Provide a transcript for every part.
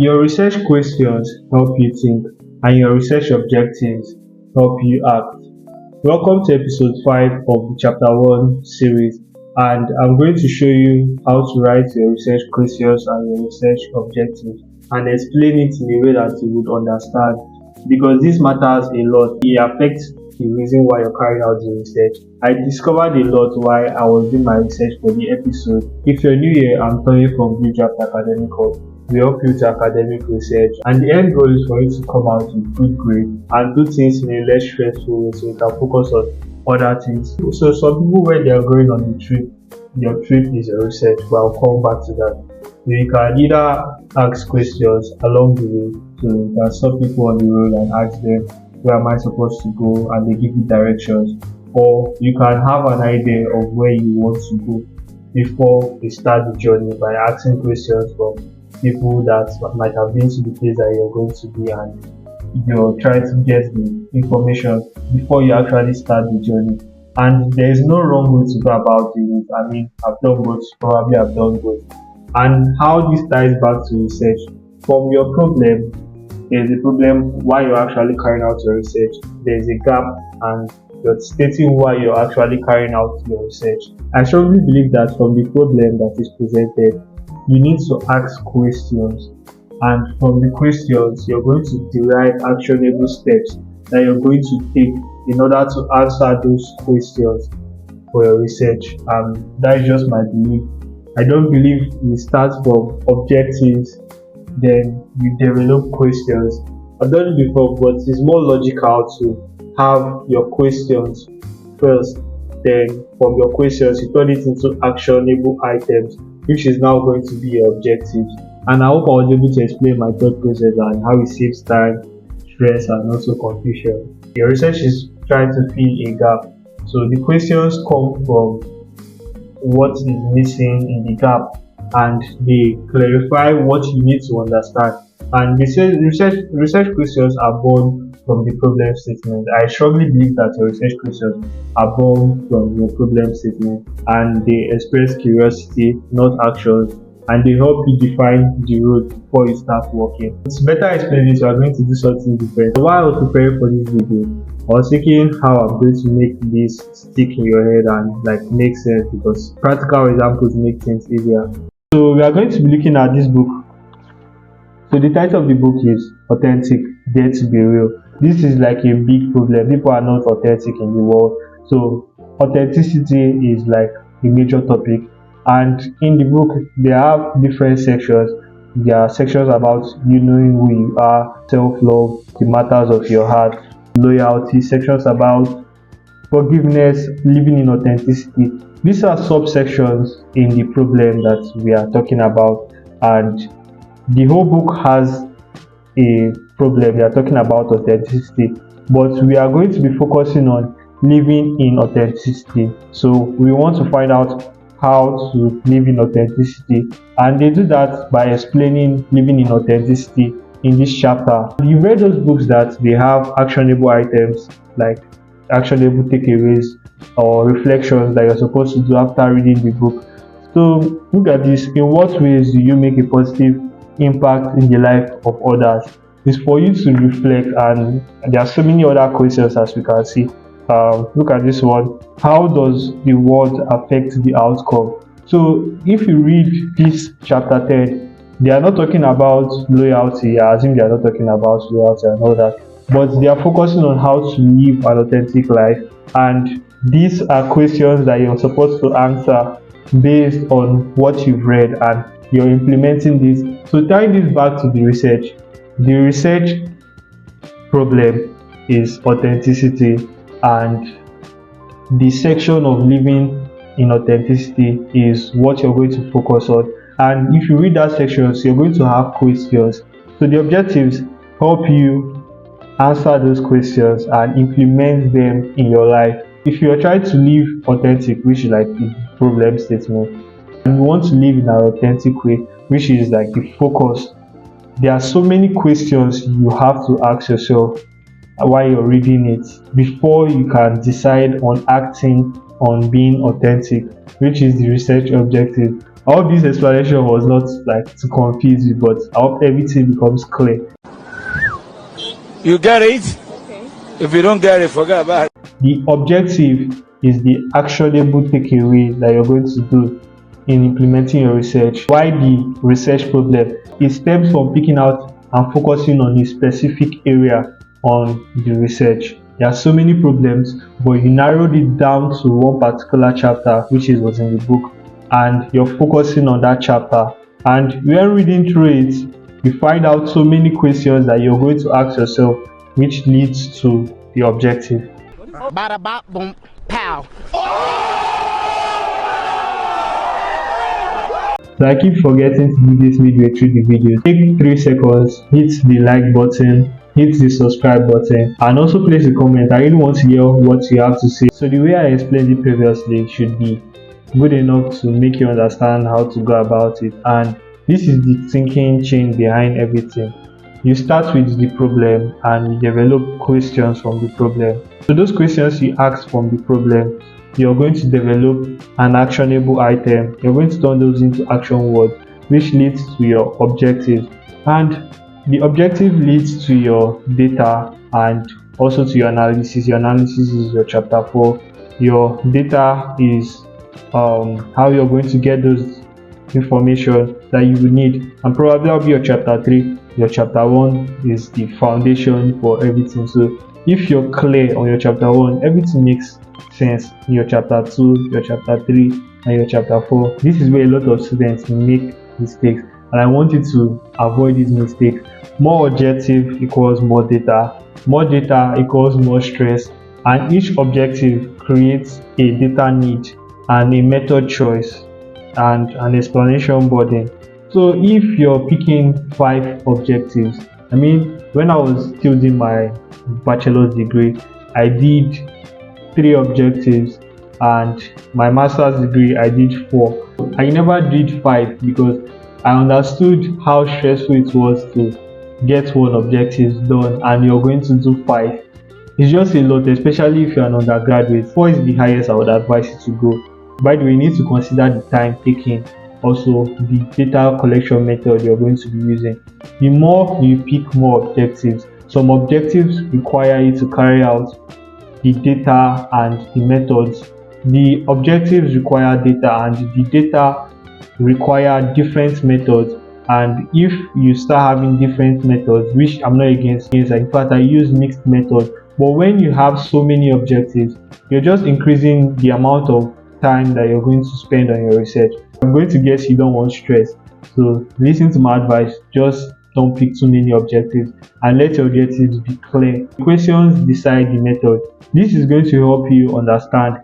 Your research questions help you think, and your research objectives help you act. Welcome to episode 5 of the chapter 1 series, and I'm going to show you how to write your research questions and your research objectives and explain it in a way that you would understand, because this matters a lot. It affects the reason why you're carrying out the research. I discovered a lot while I was doing my research for the episode. If you're new here, I'm Tony from Blue Draft Academic Hub. We help you to academic research, and the end goal is for you to come out with good grades and do things in a less stressful way so you can focus on other things. So some people, when they are going on the trip, your trip is a research, but I'll come back to that. So you can either ask questions along the way, so you can stop people on the road and ask them, where am I supposed to go, and they give you directions. Or you can have an idea of where you want to go before you start the journey by asking questions from people that might have been to the place that you're going to be, and you're trying to get the information before you actually start the journey. And there is no wrong way to go about doing it. I mean, I've done both, probably I've done both. And how this ties back to research, from your problem, there's a problem why you're actually carrying out your research, there's a gap, and you're stating why you're actually carrying out your research. I strongly believe that from the problem that is presented, you need to ask questions, and from the questions you're going to derive actionable steps that you're going to take in order to answer those questions for your research. That is just my belief. I don't believe we start from objectives, then you develop questions. I've done it before, but it's more logical to have your questions first, then from your questions you turn it into actionable items, which is now going to be your objectives. And I hope I was able to explain my thought process and how it saves time, stress, and also confusion. Your research is trying to fill a gap. So the questions come from what is missing in the gap, and they clarify what you need to understand. And research questions are born from the problem statement. I strongly believe that your research questions are born from your problem statement, and they express curiosity, not actions, and they help you define the road before you start working. To better explain this, we are going to do something different. While I was preparing for this video, I was thinking how I'm going to make this stick in your head and make sense, because practical examples make things easier. So we are going to be looking at this book. So the title of the book is Authentic, Dare to Be Real. This is like a big problem. People are not authentic in the world. So authenticity is like a major topic. And in the book, they have different sections. There are sections about you knowing who you are, self-love, the matters of your heart, loyalty, sections about forgiveness, living in authenticity. These are subsections in the problem that we are talking about, and the whole book has a problem. We are talking about authenticity, but we are going to be focusing on living in authenticity. So we want to find out how to live in authenticity, and they do that by explaining living in authenticity in this chapter. You read those books that they have actionable items, like actionable takeaways or reflections that you're supposed to do after reading the book. So look at this. In what ways do you make a positive impact in the life of others? It's for you to reflect, and there are so many other questions as we can see. Look at this one. How does the word affect the outcome? So if you read this chapter 10, they are not talking about loyalty. I assume they are not talking about loyalty and all that, but they are focusing on how to live an authentic life. And these are questions that you're supposed to answer based on what you've read, and you're implementing this. So tying this back to the research problem is authenticity, and the section of living in authenticity is what you're going to focus on. And if you read that section, so you're going to have questions. So the objectives help you answer those questions and implement them in your life. If you are trying to live authentic, which is like the problem statement, and you want to live in an authentic way, which is like the focus, there are so many questions you have to ask yourself while you're reading it before you can decide on acting on being authentic, which is the research objective. I hope this explanation was not like to confuse you, but I hope everything becomes clear. You get it? If you don't get it, forget about it. The objective is the actionable takeaway that you're going to do in implementing your research. Why the research problem? It stems from picking out and focusing on a specific area on the research. There are so many problems, but you narrowed it down to one particular chapter, which is what's in the book, and you're focusing on that chapter. And when reading through it, you find out so many questions that you're going to ask yourself, which leads to the objective. Bada bop boom pow. So I keep forgetting to do this midway through the video. Take 3 seconds, hit the like button, hit the subscribe button, and also place a comment. I really want to hear what you have to say. So the way I explained it previously should be good enough to make you understand how to go about it. And this is the thinking chain behind everything. You start with the problem and you develop questions from the problem. So those questions you ask from the problem, you're going to develop an actionable item. You're going to turn those into action words, which leads to your objective. And the objective leads to your data and also to your analysis. Your analysis is your chapter 4. Your data is how you're going to get those information that you will need, and probably that'll be your chapter 3. Your chapter 1 is the foundation for everything. So if you're clear on your chapter 1, everything makes sense in your chapter 2, your chapter 3, and your chapter 4. This is where a lot of students make mistakes, and I want you to avoid these mistakes. More objective equals more data equals more stress, and each objective creates a data need and a method choice and an explanation burden. So if you're picking 5 objectives, I mean, when I was still doing my bachelor's degree, I did 3 objectives, and my master's degree I did 4. I never did 5 because I understood how stressful it was to get 1 objective done, and you're going to do 5. It's just a lot, especially if you're an undergraduate. 4 is the highest I would advise you to go. By the way, you need to consider the time taken, also the data collection method you're going to be using. The more you pick more objectives, some objectives require you to carry out the data and the methods. The objectives require data and the data require different methods. And if you start having different methods, which I'm not against, in fact I use mixed methods, but when you have so many objectives, you're just increasing the amount of time that you're going to spend on your research. I'm going to guess you don't want stress, so listen to my advice. Just don't pick too many objectives and let your objectives be clear. The questions decide the method. This is going to help you understand.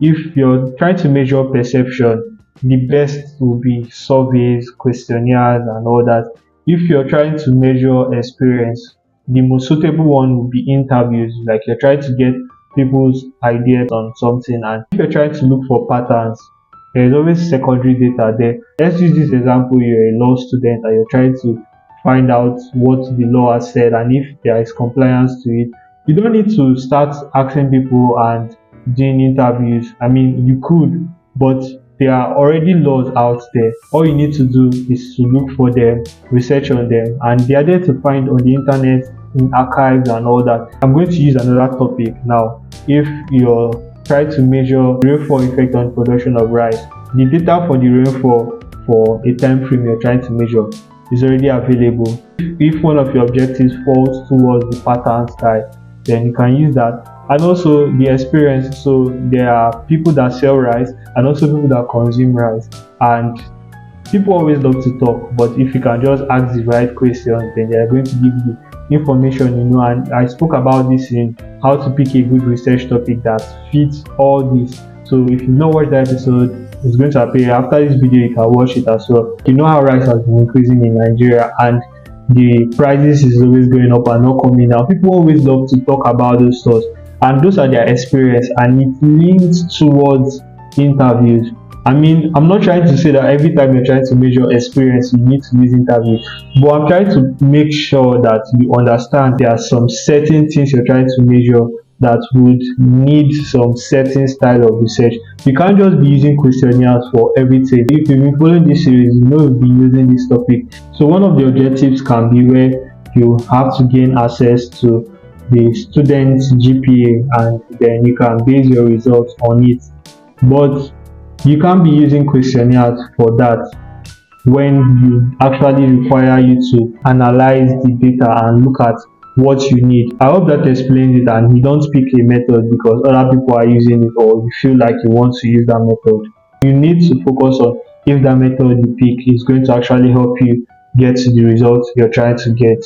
If you're trying to measure perception, the best will be surveys, questionnaires, and all that. If you're trying to measure experience, the most suitable one will be interviews, like you're trying to get people's ideas on something. And if you're trying to look for patterns, there is always secondary data there. Let's use this example. You're a law student and you're trying to find out what the law has said and if there is compliance to it. You don't need to start asking people and doing interviews. I mean, you could, but there are already laws out there. All you need to do is to look for them, research on them, and they are there to find on the internet, in archives and all that. I'm going to use another topic now. If you're trying to measure rainfall effect on production of rice, the data for the rainfall for a time frame you're trying to measure is already available. If one of your objectives falls towards the pattern style, then you can use that. And also the experience. So there are people that sell rice and also people that consume rice, and people always love to talk, but if you can just ask the right questions, then they are going to give you information you know. And I spoke about this in how to pick a good research topic that fits all this. So if you've not watched that episode, it's going to appear after this video. You can watch it as well. You know how rice has been increasing in Nigeria and the prices is always going up and not coming down. People always love to talk about those stuff, and those are their experience, and it leans towards interviews. I mean, I'm not trying to say that every time you're trying to measure experience, you need to use interviews, but I'm trying to make sure that you understand there are some certain things you're trying to measure that would need some certain style of research. You can't just be using questionnaires for everything. If you've been following this series, you know you've been using this topic. So one of the objectives can be where you have to gain access to the student's GPA, and then you can base your results on it. But you can't be using questionnaires for that when you actually require you to analyze the data and look at what you need. I hope that explains it and you don't pick a method because other people are using it or you feel like you want to use that method. You need to focus on if that method you pick is going to actually help you get to the results you're trying to get.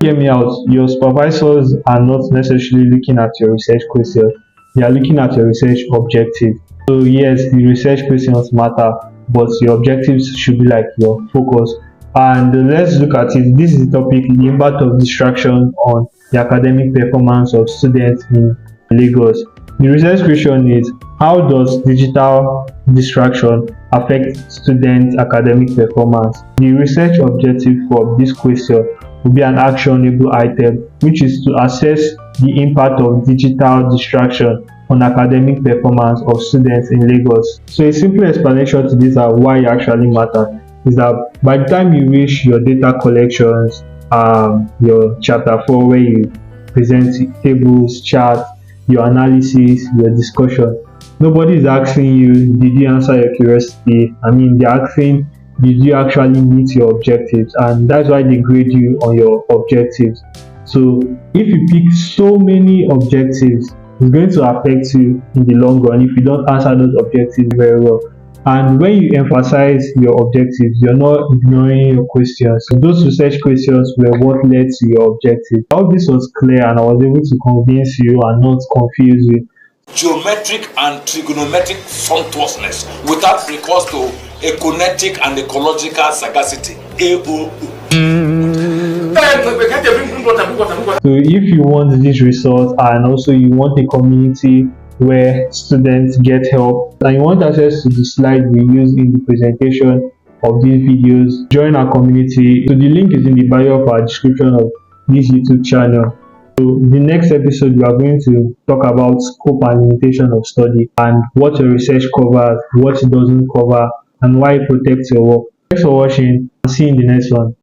Hear me out. Your supervisors are not necessarily looking at your research questions, they are looking at your research objective. So yes, the research questions matter, but your objectives should be like your focus. And let's look at it. This is the topic: the impact of distraction on the academic performance of students in Lagos. The research question is: how does digital distraction affect student academic performance? The research objective for this question will be an actionable item, which is to assess the impact of digital distraction on academic performance of students in Lagos. So a simple explanation to this and why it actually matters is that by the time you reach your data collections, your chapter 4 where you present tables, charts, your analysis, your discussion, nobody is asking you, did you answer your curiosity? They're asking, did you actually meet your objectives? And that's why they grade you on your objectives. So if you pick so many objectives, it's going to affect you in the long run if you don't answer those objectives very well. And when you emphasize your objectives, you're not ignoring your questions. So those research questions were what led to your objective. I hope this was clear and I was able to convince you and not confuse you. Geometric and trigonometric sumptuousness without recourse to econetic and ecological sagacity. So if you want this resource and also you want a community where students get help and you want access to the slides we use in the presentation of these videos, join our community. So the link is in the bio of our description of this YouTube channel. So the next episode we are going to talk about scope and limitation of study and what your research covers, what it doesn't cover, and why it protects your work. Thanks for watching and see you in the next one.